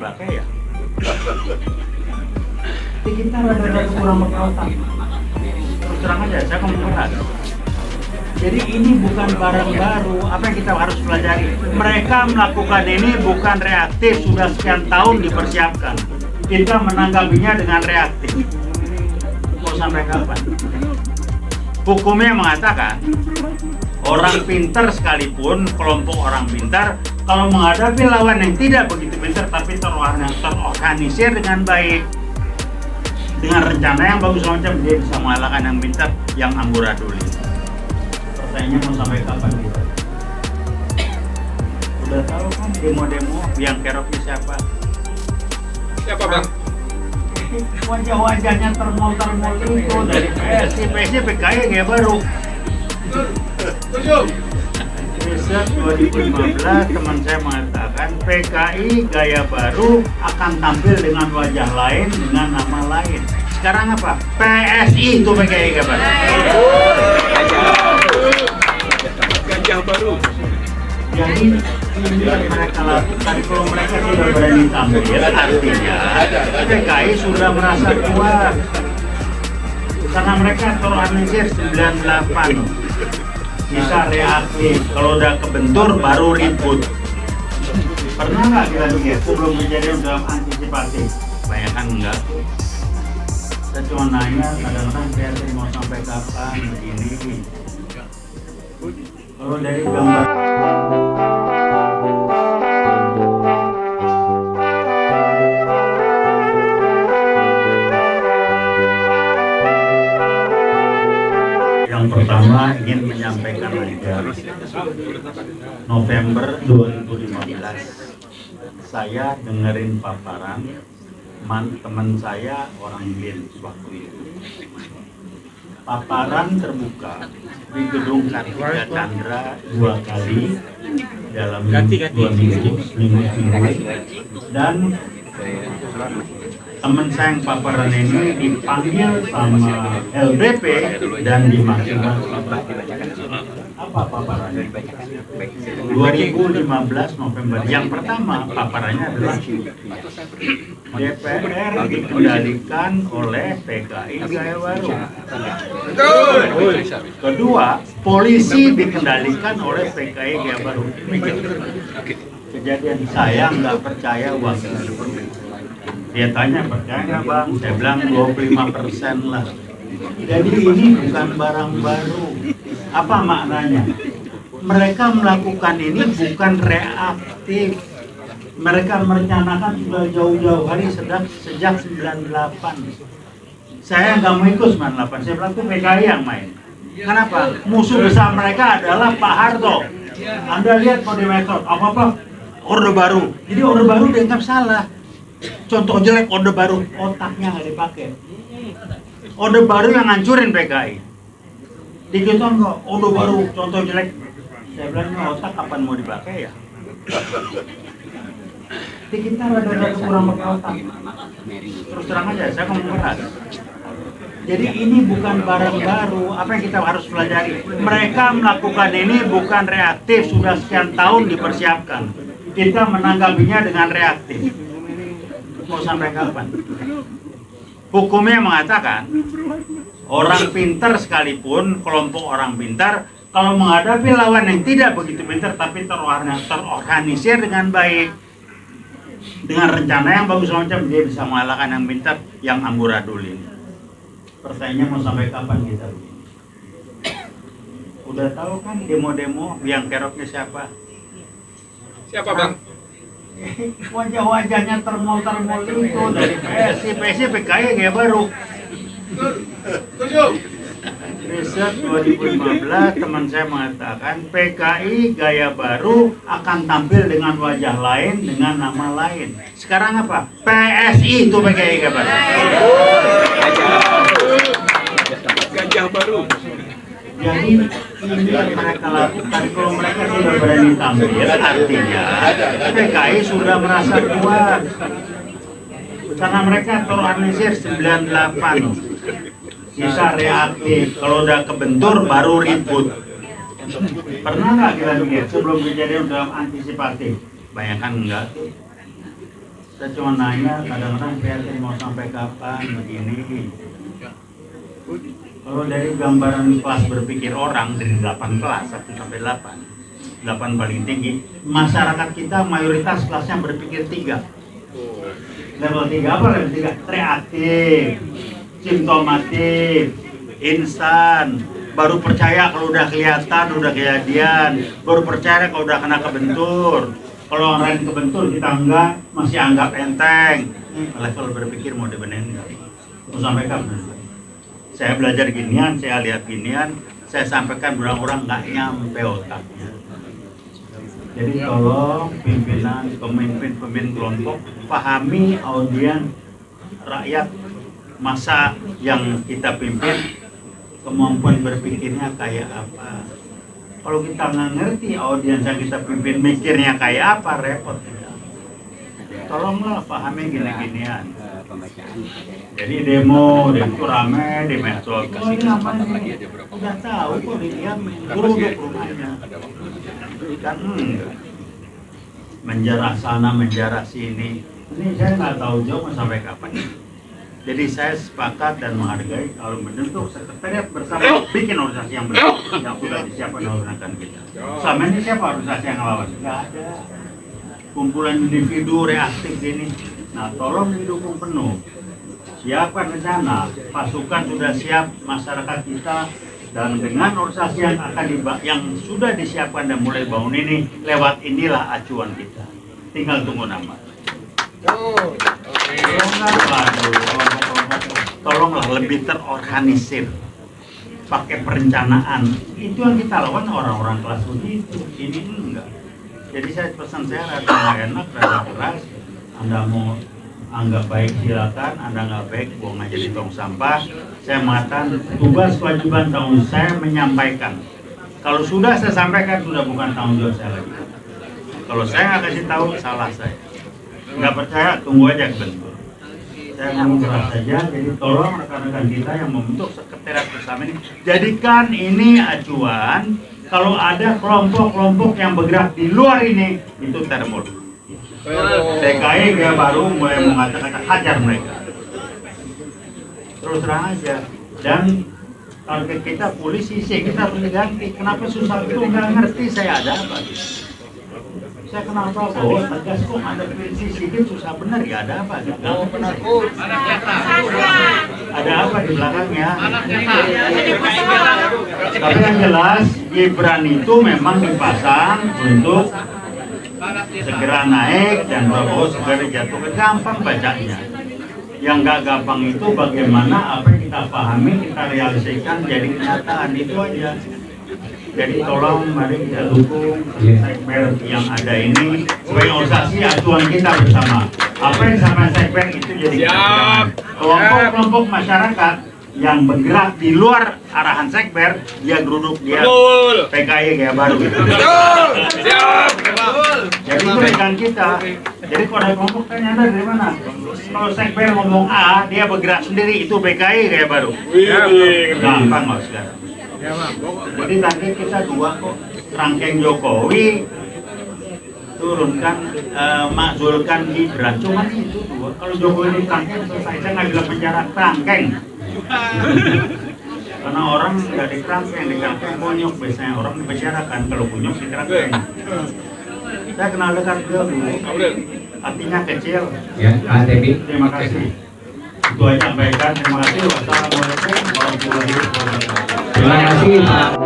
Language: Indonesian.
Pakai ya. Jadi kita rada-rada kurang berkautan. Terus terang aja, saya ngomong benar. Jadi ini bukan barang baru. Apa yang kita harus pelajari? Mereka melakukan ini bukan reaktif, sudah sekian tahun dipersiapkan. Kita menanggapinya dengan reaktif. Mau sampai kapan? Hukumnya mengatakan orang pintar sekalipun, kelompok orang pintar, kalau menghadapi lawan yang tidak begitu pintar tapi terorganisir dengan baik, dengan rencana yang bagus macam, dia bisa mengalahkan yang pintar, yang amburaduli. Pertanyaannya mau sampai kapan kita? Udah tahu kan demo-demo yang keroknya siapa? Siapa bang? Wajah-wajahnya termol-termol itu dari PSI, PKI kayak baru. Riset 2015 teman saya mengatakan PKI gaya baru akan tampil dengan wajah lain, dengan nama lain. Sekarang apa? PSI itu PKI gaya baru. Gajah baru. Jadi ini yang mereka lakukan, kalau mereka tidak berani tampil, artinya PKI sudah merasa kuat. Karena mereka terorganisir 98. Bisa reaktif, kalau udah kebentur baru ribut. Pernah nggak kita lihat sebelum kejadian dalam antisipatif? Bayangkan enggak. Saya cuma nanya, kadang-kadang saya mau sampai kapan begini. Kalau dari gambar yang pertama ingin menyampaikan aja, November 2015 saya dengerin paparan teman saya orang BIN waktu itu. Paparan terbuka di gedung Kartika Chandra 2 kali dalam 2 minggu, dan teman saya yang paparan ini dipanggil sama LBP dan dimaki-maki. Apa paparannya? 2015 November. Yang pertama paparannya adalah DPR dikendalikan oleh PKI gaya baru. Kedua, polisi dikendalikan oleh PKI gaya baru. Kejadian saya nggak percaya waktu itu. Dia tanya, percaya nggak bang? Saya bilang 25% lah. Jadi ini bukan barang baru. Apa maknanya? Mereka melakukan ini bukan reaktif. Mereka merencanakan sudah jauh-jauh hari sejak 98. Saya nggak mau ikut 98. Saya bilang itu PKI yang main. Kenapa? Musuh besar mereka adalah Pak Harto. Anda lihat kode metode apa-apa Orde Baru. Jadi Orde Baru dianggap salah. Contoh jelek Orde Baru, otaknya nggak dipakai. Orde Baru yang ngancurin PKI. Dikit enggak, Orde Baru, contoh jelek. Saya bilang, otak kapan mau dipakai ya? Jadi kita rada-rada kurang berkautan. Terus terang aja, saya ngomong benar. Jadi ini bukan barang baru. Apa yang kita harus pelajari? Mereka melakukan ini bukan reaktif, sudah sekian tahun dipersiapkan. Kita menanggapinya dengan reaktif. Mau sampai kapan? Hukumnya mengatakan orang pintar sekalipun, kelompok orang pintar, kalau menghadapi lawan yang tidak begitu pintar tapi terorganisir dengan baik, dengan rencana yang bagus macam, dia bisa mengalahkan yang pintar, yang amburaduli. Pertanyaannya mau sampai kapan kita begini? Udah tahu kan demo-demo yang keroknya siapa? Siapa bang? Wajah-wajahnya termol-termol itu dari PSI, PKI kayak baru. Riset 2015 teman saya mengatakan PKI gaya baru akan tampil dengan wajah lain, dengan nama lain. Sekarang apa? PSI itu PKI gaya baru. Gajah baru. Jadi ini yang mereka lakukan, kalau mereka tidak berani tampil, artinya PKI sudah merasa kuat. Karena mereka terorganisir 98. Bisa reaktif, kalau udah kebentur baru ribut. Pernah nggak kita lihat sebelum kejadian dalam antisipatif? Bayangkan enggak. Saya cuma nanya, kadang-kadang prihatin mau sampai kapan begini. Kalau dari gambaran kelas berpikir orang dari 8 kelas, 1 sampai 8 paling tinggi, masyarakat kita mayoritas kelasnya berpikir 3. Level 3 apa level 3? Reaktif, simptomatik, instan, baru percaya kalau udah kelihatan, udah kejadian, baru percaya kalau udah kena kebentur. Kalau orang lain kebentur kita enggak, masih anggap enteng. Level berpikir mau dibenerin enggak? Mau sampai kapan? Saya belajar ginian, saya lihat ginian, saya sampaikan orang-orang nggak nyampe otaknya. Jadi tolong pimpinan, pemimpin kelompok pahami audiens rakyat masa yang kita pimpin, kemampuan berpikirnya kayak apa. Kalau kita nggak ngerti audiens yang kita pimpin mikirnya kayak apa, repot kita. Tolonglah pahami gini-ginian. Jadi demo itu rame di medsos. Oh ini namanya udah tahu kok dia duduk rumahnya. Kan menjarah sana, menjarah sini. Ini saya nggak tahu jauh sampai kapan. Jadi saya sepakat dan menghargai kalau membentuk sekretariat bersama bikin organisasi yang benar, yang sudah disiapkan oleh rekan kita. Selama ini siapa organisasi yang ngelawan? Nggak ada. Kumpulan individu reaktif ini. Nah, tolong didukung penuh. Siapkan rencana, pasukan sudah siap, masyarakat kita, dan dengan organisasi yang akan yang sudah disiapkan dan mulai bangun ini, lewat inilah acuan kita. Tinggal tunggu nama. Tolonglah lebih terorganisir, pakai perencanaan. Itu yang kita lawan orang-orang kelas begitu. Ini enggak. Jadi saya pesan saya rada enak, rada keras. Anda mau anggap baik silakan, Anda nggak baik buang aja di tong sampah. Saya mengatakan tugas kewajiban tanggung saya menyampaikan. Kalau sudah saya sampaikan sudah bukan tanggung jawab saya lagi. Kalau saya nggak kasih tahu salah saya. Nggak percaya tunggu aja kebentur. Saya ngomong keras saja. Jadi tolong rekan-rekan kita yang membentuk sekretariat bersama ini jadikan ini acuan. Kalau ada kelompok-kelompok yang bergerak di luar ini itu termul. TKI dia baru mulai mengatakan hajar mereka. Terus terang aja. Dan target kita polisi sih kita harus diganti. Kenapa susah itu nggak ngerti saya ada apa? Saya kenapa bahwa tegas kok ada polisi sedikit susah benar ya ada apa? Ada apa di belakangnya? Tapi yang jelas Gibran itu memang dipasang untuk segera naik dan Prabowo segera jatuh ke gampang bacanya. Yang nggak gampang itu bagaimana apa yang kita pahami kita realisasikan jadi kenyataan itu aja. Jadi tolong mari kita dukung Sekber yang ada ini sebagai organisasi acuan kita bersama. Apa yang disampaikan Sekber itu jadi kenyataan. Kelompok-kelompok masyarakat yang bergerak di luar arahan Sekber dia geruduk dia PKI kayak baru gitu. Jadi itu rekan kita. Jadi kalau ada kelompok tanya Anda dari mana? Kalau Sekber ngomong A dia bergerak sendiri itu PKI kayak baru. Gampang kok sekarang. Jadi tadi kita dua kok rangkeng Jokowi turunkan makzulkan Gibran cuma itu dua. Kalau Jokowi ini rangkeng selesai saya nggak bilang penjara rangkeng. Karena orang nggak dikerangkeng, dikerangkeng bonyok biasanya orang dibicarakan kalau bonyok dikerangkeng. Saya kenal dekat beliau dulu, artinya kecil. Ya, ATB. Terima kasih. Itu aja sampaikan. Terima kasih. Wassalamualaikum warahmatullahi wabarakatuh. Terima kasih Pak.